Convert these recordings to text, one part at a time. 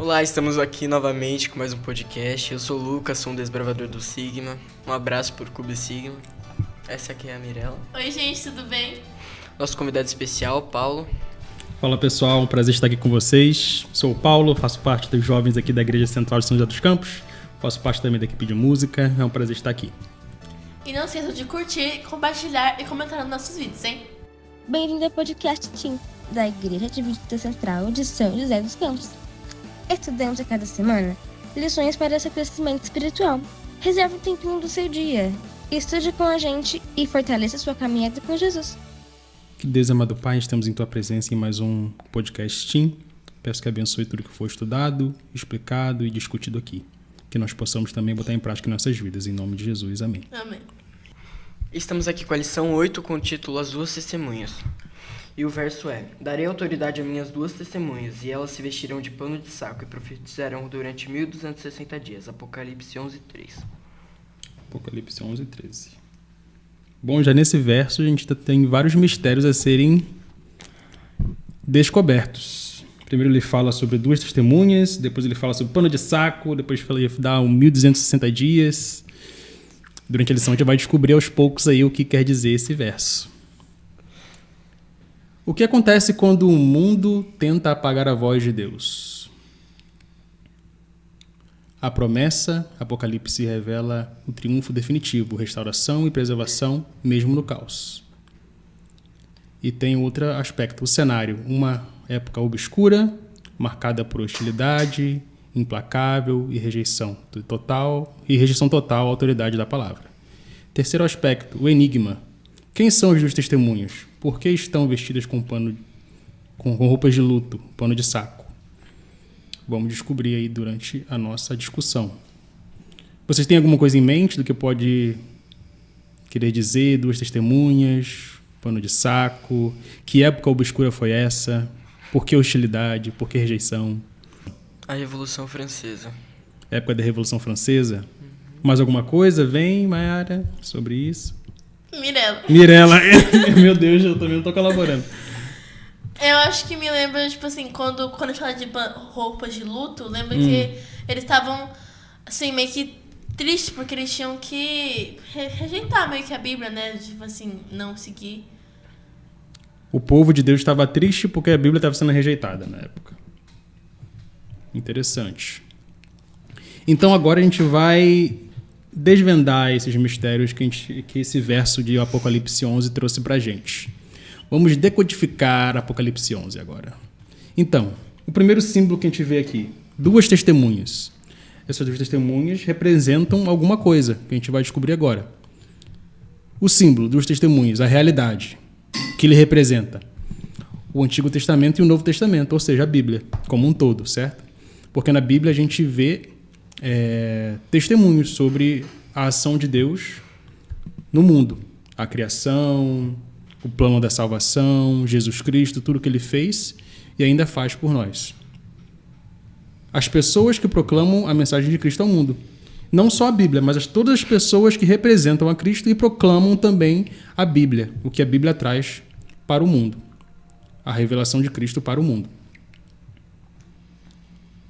Olá, estamos aqui novamente com mais um podcast. Eu sou o Lucas, sou um desbravador do Sigma. Um abraço por Cube Sigma. Essa aqui é a Mirella. Oi, gente, tudo bem? Nosso convidado especial, Paulo. Fala pessoal, um prazer estar aqui com vocês. Sou o Paulo, faço parte dos jovens aqui da Igreja Central de São José dos Campos. Faço parte também da equipe de música. É um prazer estar aqui. E não esqueça de curtir, compartilhar e comentar nos nossos vídeos, hein? Bem-vindo ao podcast Team, da Igreja Adventista Central de São José dos Campos. Estudamos a cada semana lições para seu crescimento espiritual. Reserve um tempinho do seu dia, estude com a gente e fortaleça sua caminhada com Jesus. Que Deus, amado Pai, estamos em Tua presença em mais um podcast Team. Peço que abençoe tudo que foi estudado, explicado e discutido aqui. Que nós possamos também botar em prática em nossas vidas, em nome de Jesus. Amém. Amém. Estamos aqui com a lição 8 com o título As Duas Testemunhas. E o verso é: Darei autoridade a minhas duas testemunhas, e elas se vestirão de pano de saco e profetizarão durante 1260 dias. Apocalipse 11:3. Apocalipse 11:13. Bom, já nesse verso a gente tem vários mistérios a serem descobertos. Primeiro ele fala sobre duas testemunhas, depois ele fala sobre pano de saco, depois ele dá 1260 dias. Durante a lição a gente vai descobrir aos poucos aí o que quer dizer esse verso. O que acontece quando o mundo tenta apagar a voz de Deus? A promessa, Apocalipse revela o triunfo definitivo, restauração e preservação, mesmo no caos. E tem outro aspecto, o cenário, uma época obscura, marcada por hostilidade, implacável e rejeição total à autoridade da palavra. Terceiro aspecto, o enigma. Quem são as duas testemunhas? Por que estão vestidas com roupas de luto, pano de saco? Vamos descobrir aí durante a nossa discussão. Vocês têm alguma coisa em mente do que pode querer dizer duas testemunhas, pano de saco? Que época obscura foi essa? Por que hostilidade? Por que rejeição? A Revolução Francesa. Época da Revolução Francesa? Mais alguma coisa? Vem, Mayara, sobre isso. Mirella. Meu Deus, eu também não tô colaborando. Eu acho que me lembra, tipo assim, quando a gente fala de roupas de luto, lembra que eles estavam, assim, meio que tristes, porque eles tinham que rejeitar meio que a Bíblia, né? Tipo assim, não seguir. O povo de Deus estava triste porque a Bíblia estava sendo rejeitada na época. Interessante. Então agora a gente vai desvendar esses mistérios que esse verso de Apocalipse 11 trouxe pra gente. Vamos decodificar Apocalipse 11 agora. Então, o primeiro símbolo que a gente vê aqui, duas testemunhas. Essas duas testemunhas representam alguma coisa que a gente vai descobrir agora. O símbolo, duas testemunhas, a realidade, que ele representa o Antigo Testamento e o Novo Testamento, ou seja, a Bíblia como um todo, certo? Porque na Bíblia a gente vê testemunhos sobre a ação de Deus no mundo. A criação, o plano da salvação, Jesus Cristo, tudo que ele fez e ainda faz por nós. As pessoas que proclamam a mensagem de Cristo ao mundo. Não só a Bíblia, mas todas as pessoas que representam a Cristo e proclamam também a Bíblia, o que a Bíblia traz para o mundo. A revelação de Cristo para o mundo.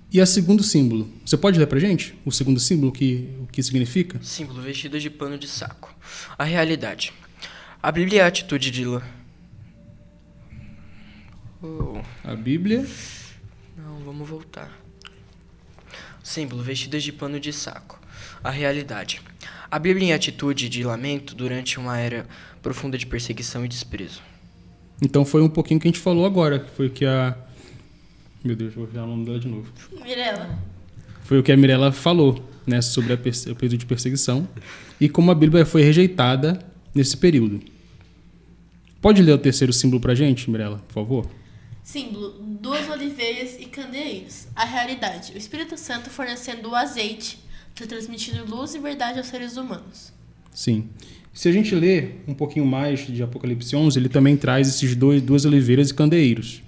E o segundo símbolo. Você pode ler pra gente o segundo símbolo, o que significa? Símbolo vestido de pano de saco. A realidade. A Bíblia é a atitude de... A Bíblia... Não, vamos voltar. Símbolo vestido de pano de saco. A realidade. A Bíblia é a atitude de lamento durante uma era profunda de perseguição e desprezo. Então foi um pouquinho que a gente falou agora. Foi o que a... Meu Deus, vou ver o nome dela de novo. Mirella. Foi o que a Mirella falou, né, sobre o período de perseguição e como a Bíblia foi rejeitada nesse período. Pode ler o terceiro símbolo pra gente, Mirella, por favor? Símbolo, duas oliveiras e candeeiros. A realidade, o Espírito Santo fornecendo o azeite para transmitir luz e verdade aos seres humanos. Sim. Se a gente ler um pouquinho mais de Apocalipse 11, ele também traz esses duas oliveiras e candeeiros,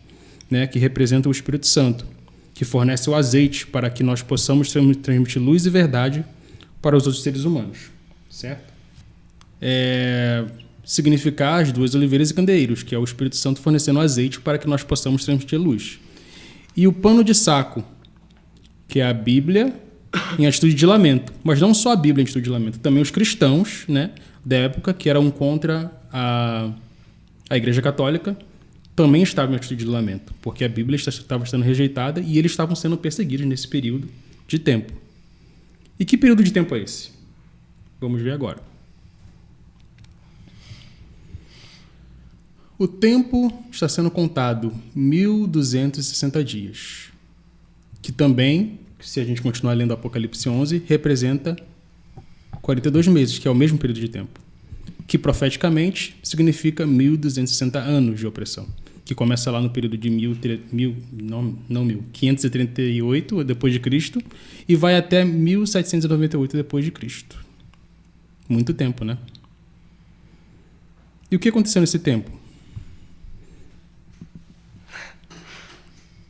né, que representam o Espírito Santo, que fornece o azeite para que nós possamos transmitir luz e verdade para os outros seres humanos, certo? Significar as duas oliveiras e candeeiros, que é o Espírito Santo fornecendo azeite para que nós possamos transmitir luz. E o pano de saco que é a Bíblia em atitude de lamento. Mas não só a Bíblia em atitude de lamento, também os cristãos, né, da época, que eram contra a Igreja Católica, também estavam em atitude de lamento, porque a Bíblia estava sendo rejeitada e eles estavam sendo perseguidos nesse período de tempo. E que período de tempo é esse? Vamos ver agora. O tempo está sendo contado 1.260 dias, que também, se a gente continuar lendo Apocalipse 11, representa 42 meses, que é o mesmo período de tempo, que profeticamente significa 1.260 anos de opressão, que começa lá no período de 538 depois de Cristo e vai até 1798 depois de Cristo. Muito tempo, né? E o que aconteceu nesse tempo?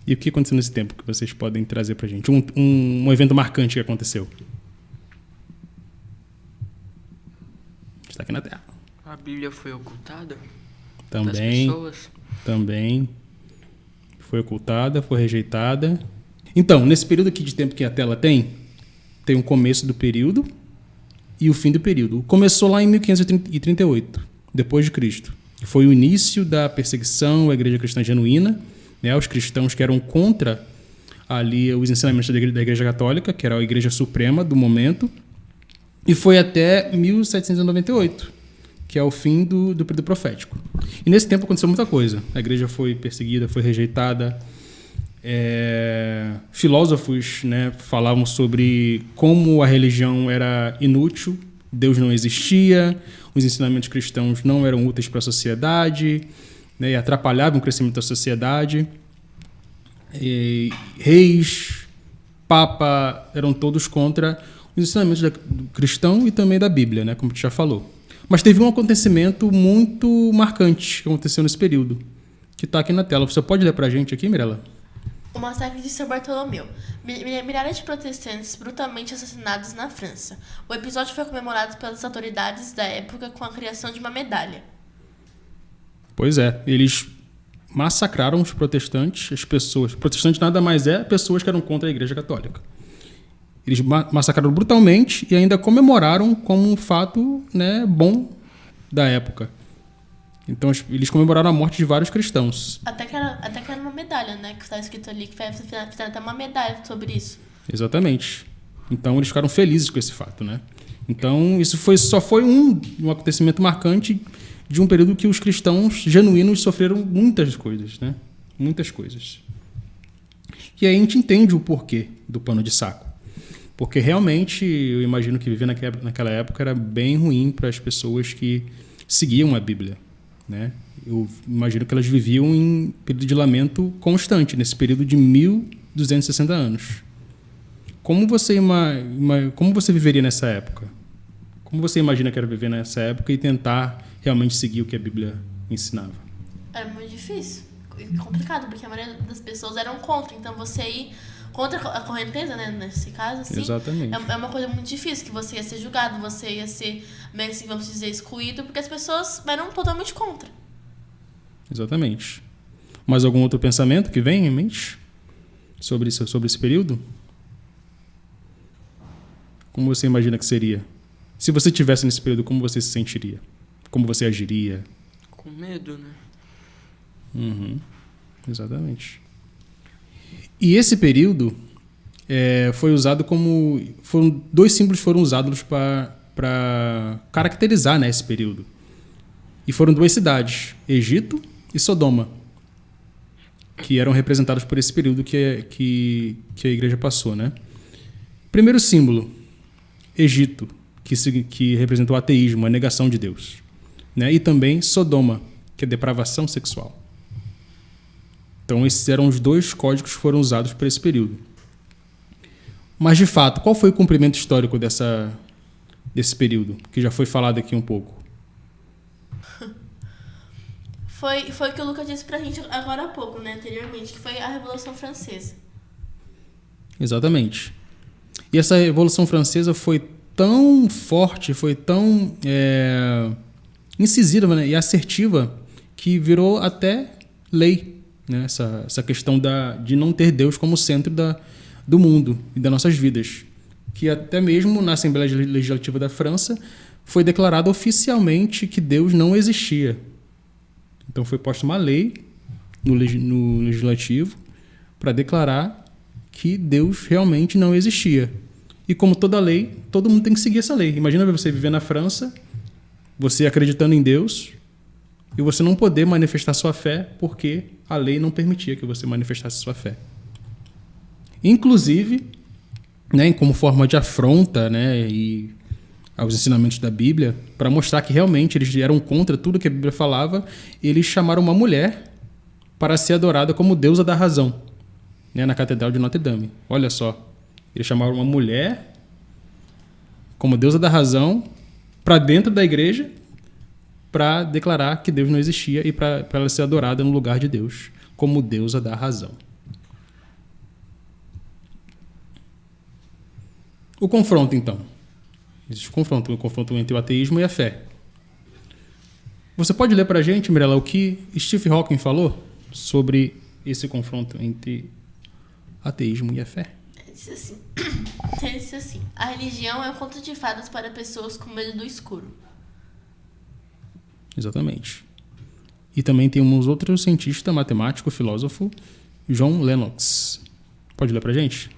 E o que aconteceu nesse tempo que vocês podem trazer pra gente? Um evento marcante que aconteceu. Está aqui na Terra. A Bíblia foi ocultada Também. das pessoas? Também foi ocultada, foi rejeitada. Então, nesse período aqui de tempo que a tela tem um começo do período e o fim do período. Começou lá em 1538, depois de Cristo. Foi o início da perseguição à Igreja Cristã Genuína, né, os cristãos que eram contra ali os ensinamentos da Igreja Católica, que era a Igreja Suprema do momento, e foi até 1798, que é o fim do período profético. E nesse tempo aconteceu muita coisa. A igreja foi perseguida, foi rejeitada. Filósofos, né, falavam sobre como a religião era inútil, Deus não existia, os ensinamentos cristãos não eram úteis para a sociedade, né, e atrapalhavam o crescimento da sociedade. E reis, papa, eram todos contra os ensinamentos do cristão e também da Bíblia, né, como a gente já falou. Mas teve um acontecimento muito marcante que aconteceu nesse período, que está aqui na tela. Você pode ler para a gente aqui, Mirella? O massacre de São Bartolomeu. Milhares de protestantes brutalmente assassinados na França. O episódio foi comemorado pelas autoridades da época com a criação de uma medalha. Pois é, eles massacraram os protestantes, as pessoas. Protestantes nada mais é pessoas que eram contra a Igreja Católica. Eles massacraram brutalmente e ainda comemoraram como um fato, né, bom da época. Então eles comemoraram a morte de vários cristãos. Até que era uma medalha, né? Que está escrito ali, que fizeram até uma medalha sobre isso. Exatamente. Então eles ficaram felizes com esse fato, né? Então isso só foi um acontecimento marcante de um período que os cristãos genuínos sofreram muitas coisas, né? Muitas coisas. E aí a gente entende o porquê do pano de saco. Porque realmente eu imagino que viver naquela época era bem ruim para as pessoas que seguiam a Bíblia, né? Eu imagino que elas viviam em período de lamento constante, nesse período de 1.260 anos. Como você viveria nessa época? Como você imagina que era viver nessa época e tentar realmente seguir o que a Bíblia ensinava? Era muito difícil e complicado, porque a maioria das pessoas eram contra. Então você ir contra a correnteza, né, nesse caso, assim, exatamente. É uma coisa muito difícil, que você ia ser julgado, você ia ser, meio assim, vamos dizer, excluído, porque as pessoas eram totalmente contra. Exatamente. Mais algum outro pensamento que vem em mente sobre esse período? Como você imagina que seria? Se você estivesse nesse período, como você se sentiria? Como você agiria? Com medo, né? Uhum. Exatamente. E esse período foi usado como... dois símbolos foram usados para caracterizar, né, esse período. E foram duas cidades, Egito e Sodoma, que eram representados por esse período que a igreja passou, né? Primeiro símbolo, Egito, que representou o ateísmo, a negação de Deus, né? E também Sodoma, que é depravação sexual. Então, esses eram os dois códigos que foram usados para esse período. Mas, de fato, qual foi o cumprimento histórico desse período, que já foi falado aqui um pouco? Foi o que o Lucas disse pra gente agora há pouco, né, anteriormente, que foi a Revolução Francesa. Exatamente. E essa Revolução Francesa foi tão forte, foi tão incisiva, né, e assertiva, que virou até lei, né, essa questão de não ter Deus como centro do mundo e das nossas vidas. Que até mesmo na Assembleia Legislativa da França foi declarado oficialmente que Deus não existia. Então foi posta uma lei no Legislativo para declarar que Deus realmente não existia. E como toda lei, todo mundo tem que seguir essa lei. Imagina você viver na França, você acreditando em Deus, e você não poder manifestar sua fé porque a lei não permitia que você manifestasse sua fé. Inclusive, né, como forma de afronta, né, e aos ensinamentos da Bíblia, para mostrar que realmente eles eram contra tudo que a Bíblia falava, eles chamaram uma mulher para ser adorada como deusa da razão, né, na Catedral de Notre Dame. Olha só, eles chamaram uma mulher como deusa da razão para dentro da igreja para declarar que Deus não existia e para ela ser adorada no lugar de Deus como deusa da razão. O confronto, então. Existe o confronto entre o ateísmo e a fé. Você pode ler para a gente, Mirella, o que Stephen Hawking falou sobre esse confronto entre ateísmo e a fé? Ele disse assim: a religião é um conto de fadas para pessoas com medo do escuro. Exatamente. E também tem um outro cientista, matemático, filósofo, John Lennox. Pode ler pra gente?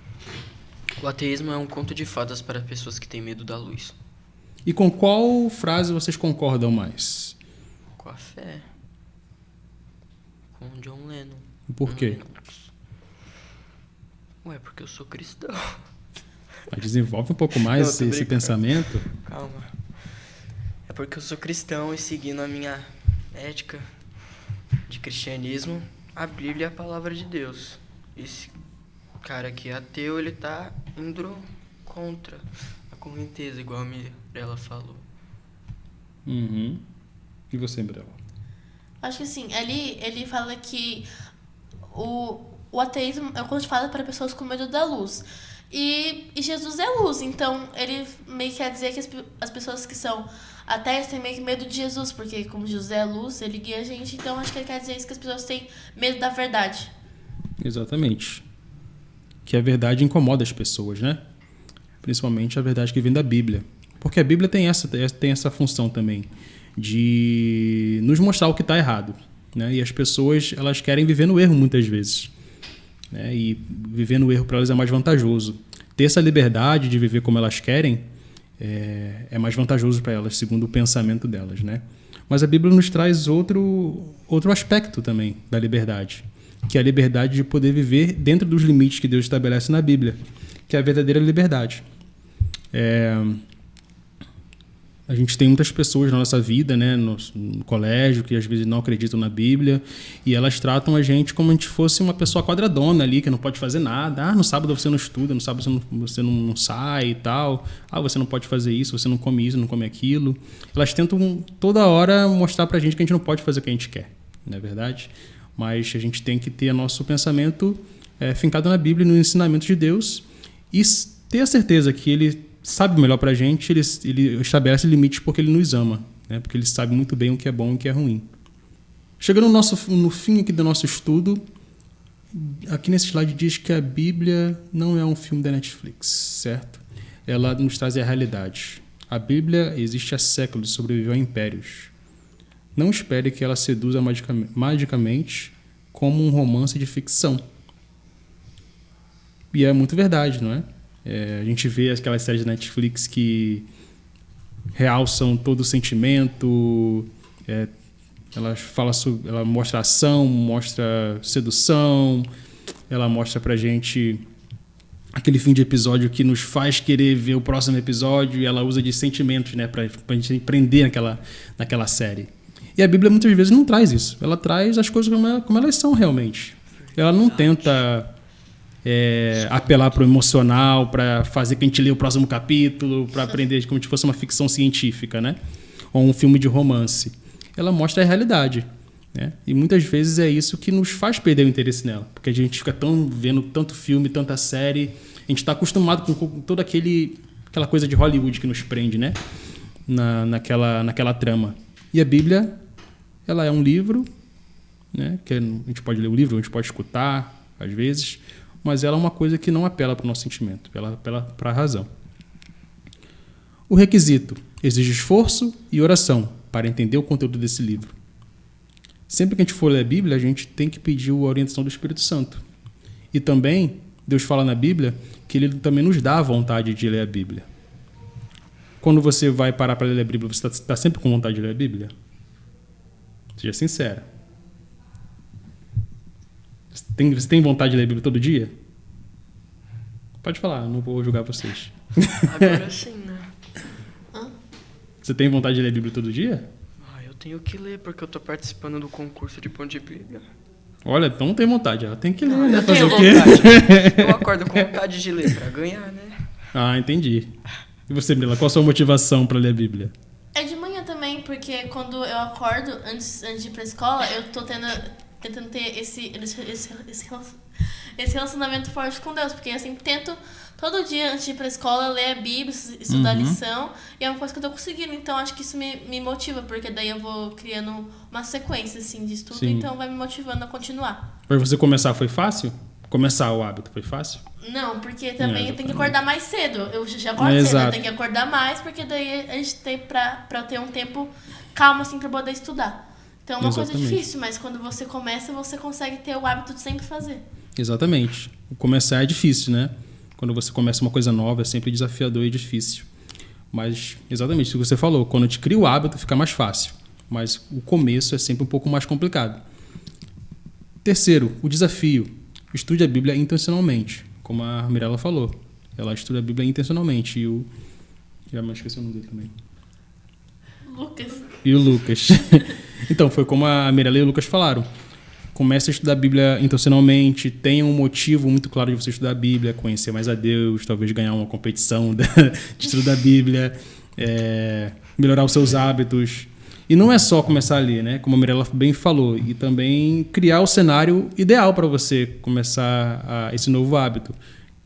O ateísmo é um conto de fadas para pessoas que têm medo da luz. E com qual frase vocês concordam mais? Com a fé. Com John Lennon. Por quê? Ué, porque eu sou cristão. Mas desenvolve um pouco mais esse pensamento. Calma. É porque eu sou cristão e seguindo a minha ética de cristianismo, a Bíblia é a palavra de Deus. Esse cara aqui é ateu, ele tá indo contra a correnteza, igual a Mirella falou. Uhum. E você, Mirella? Acho que assim, ele fala que o ateísmo é um conto de fadas para pessoas com medo da luz. E Jesus é luz, então ele meio que quer dizer que as pessoas que são ateias têm meio que medo de Jesus, porque como Jesus é luz, ele guia a gente, então acho que ele quer dizer isso, que as pessoas têm medo da verdade. Exatamente. Que a verdade incomoda as pessoas, né? Principalmente a verdade que vem da Bíblia. Porque a Bíblia tem essa função também de nos mostrar o que está errado, né? E as pessoas, elas querem viver no erro muitas vezes, né? E viver no erro para elas é mais vantajoso. Ter essa liberdade de viver como elas querem é mais vantajoso para elas, segundo o pensamento delas, né? Mas a Bíblia nos traz outro aspecto também da liberdade, que é a liberdade de poder viver dentro dos limites que Deus estabelece na Bíblia, que é a verdadeira liberdade. A gente tem muitas pessoas na nossa vida, né, no colégio, que às vezes não acreditam na Bíblia, e elas tratam a gente como se a gente fosse uma pessoa quadradona ali, que não pode fazer nada. No sábado você não estuda, no sábado você não sai e tal. Você não pode fazer isso, você não come isso, não come aquilo. Elas tentam toda hora mostrar pra gente que a gente não pode fazer o que a gente quer, não é verdade? Mas a gente tem que ter nosso pensamento fincado na Bíblia e no ensinamento de Deus e ter a certeza que Ele sabe melhor pra gente, ele estabelece limites porque Ele nos ama, né? Porque Ele sabe muito bem o que é bom e o que é ruim. Chegando no fim aqui do nosso estudo, aqui nesse slide diz que a Bíblia não é um filme da Netflix, certo? Ela nos traz a realidade. A Bíblia existe há séculos e sobreviveu a impérios. Não espere que ela seduza magicamente como um romance de ficção. E é muito verdade, não é? A gente vê aquelas séries da Netflix que realçam todo o sentimento, ela mostra ação, mostra sedução, ela mostra pra gente aquele fim de episódio que nos faz querer ver o próximo episódio, e ela usa de sentimentos, né, pra gente prender naquela série. E a Bíblia muitas vezes não traz isso. Ela traz as coisas como elas são realmente. Ela não tenta apelar para o emocional, para fazer que a gente lê o próximo capítulo, para aprender como se fosse uma ficção científica, né? Ou um filme de romance. Ela mostra a realidade, né? E muitas vezes é isso que nos faz perder o interesse nela, porque a gente fica vendo tanto filme, tanta série, a gente está acostumado com toda aquela coisa de Hollywood que nos prende, né? Naquela trama. E a Bíblia, ela é um livro, né? Que a gente pode ler o livro, a gente pode escutar, às vezes, mas ela é uma coisa que não apela para o nosso sentimento, ela apela para a razão. O requisito exige esforço e oração para entender o conteúdo desse livro. Sempre que a gente for ler a Bíblia, a gente tem que pedir a orientação do Espírito Santo. E também, Deus fala na Bíblia que Ele também nos dá a vontade de ler a Bíblia. Quando você vai parar para ler a Bíblia, você está sempre com vontade de ler a Bíblia? Seja sincera. Você tem vontade de ler a Bíblia todo dia? Pode falar, não vou julgar vocês. Agora sim, né? Você tem vontade de ler a Bíblia todo dia? Eu tenho que ler, porque eu tô participando do concurso de pão de Bíblia. Olha, então não tem vontade. Ela tem que ler, Não, né? eu Fazer tenho o quê? vontade. Eu acordo com vontade de ler pra ganhar, né? Ah, entendi. E você, Mila, qual a sua motivação para ler a Bíblia? É de manhã também, porque quando eu acordo, antes de ir pra escola, eu tô tentando ter esse relacionamento forte com Deus. Porque assim, tento todo dia, antes de ir pra escola, ler a Bíblia, estudar a lição. E é uma coisa que eu tô conseguindo. Então, acho que isso me motiva, porque daí eu vou criando uma sequência, assim, de estudo. Sim. Então, vai me motivando a continuar. Para você começar foi fácil? Começar o hábito foi fácil? Não, porque também eu tenho que exatamente. acordar mais cedo. Eu já acordo cedo, Exato. eu tenho que acordar mais, porque daí a gente tem pra ter um tempo calmo, assim, pra poder estudar. Então, é uma coisa Exatamente. difícil, mas quando você começa, você consegue ter o hábito de sempre fazer. Exatamente. O começar é difícil, né? Quando você começa uma coisa nova, é sempre desafiador e difícil. Mas, exatamente, o que você falou, quando a gente cria o hábito, fica mais fácil. Mas o começo é sempre um pouco mais complicado. Terceiro, o desafio. Estude a Bíblia intencionalmente. Como a Mirella falou. Ela estuda a Bíblia intencionalmente. Já me esqueci o nome dele também. Lucas. E o Lucas. Então, foi como a Mirella e o Lucas falaram. Comece a estudar a Bíblia intencionalmente, tenha um motivo muito claro de você estudar a Bíblia, conhecer mais a Deus, talvez ganhar uma competição de estudo da Bíblia, melhorar os seus hábitos. E não é só começar ali, né? Como a Mirella bem falou, e também criar o cenário ideal para você começar esse novo hábito.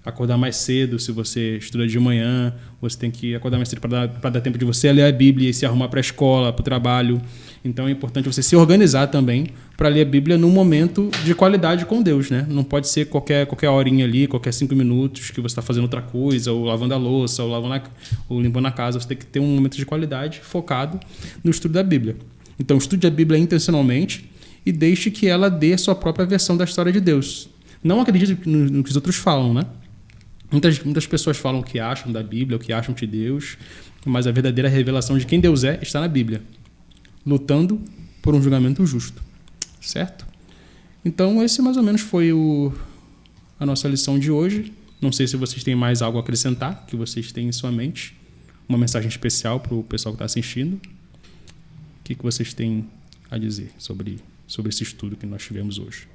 Acordar mais cedo, se você estuda de manhã, você tem que acordar mais cedo para dar tempo de você ler a Bíblia e se arrumar para a escola, para o trabalho. Então é importante você se organizar também para ler a Bíblia num momento de qualidade com Deus, né? Não pode ser qualquer horinha ali, qualquer 5 minutos que você está fazendo outra coisa, ou lavando a louça, ou limpando a casa. Você tem que ter um momento de qualidade focado no estudo da Bíblia. Então estude a Bíblia intencionalmente e deixe que ela dê a sua própria versão da história de Deus. Não acredite no que os outros falam, né? Muitas pessoas falam o que acham da Bíblia, o que acham de Deus, mas a verdadeira revelação de quem Deus está na Bíblia, lutando por um julgamento justo, certo? Então, esse mais ou menos foi a nossa lição de hoje. Não sei se vocês têm mais algo a acrescentar, que vocês têm em sua mente, uma mensagem especial para o pessoal que está assistindo. O que vocês têm a dizer sobre esse estudo que nós tivemos hoje?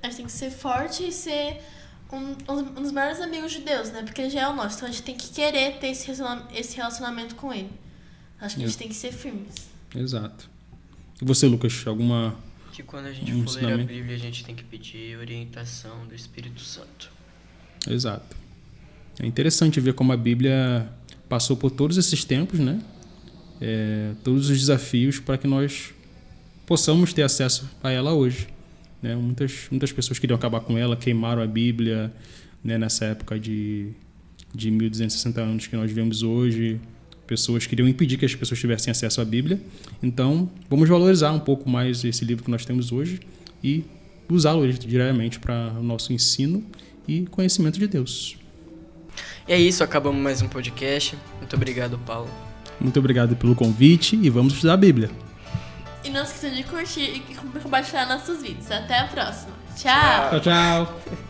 A gente tem que ser forte e ser um dos maiores amigos de Deus, né? Porque ele já é o nosso. Então a gente tem que querer ter esse relacionamento com ele. Acho que a gente tem que ser firmes. Exato. E você, Lucas, alguma... Que quando a gente for ler a Bíblia, a gente tem que pedir orientação do Espírito Santo. Exato. É interessante ver como a Bíblia passou por todos esses tempos, né? Todos os desafios para que nós possamos ter acesso a ela hoje. Né? Muitas pessoas queriam acabar com ela, queimaram a Bíblia, né? Nessa época de 1260 anos que nós vivemos hoje. Pessoas queriam impedir que as pessoas tivessem acesso à Bíblia. Então, vamos valorizar um pouco mais esse livro que nós temos hoje e usá-lo diariamente para o nosso ensino e conhecimento de Deus. E é isso, acabamos mais um podcast. Muito obrigado, Paulo. Muito obrigado pelo convite e vamos estudar a Bíblia. E não esqueça de curtir e compartilhar nossos vídeos. Até a próxima. Tchau! Tchau, tchau!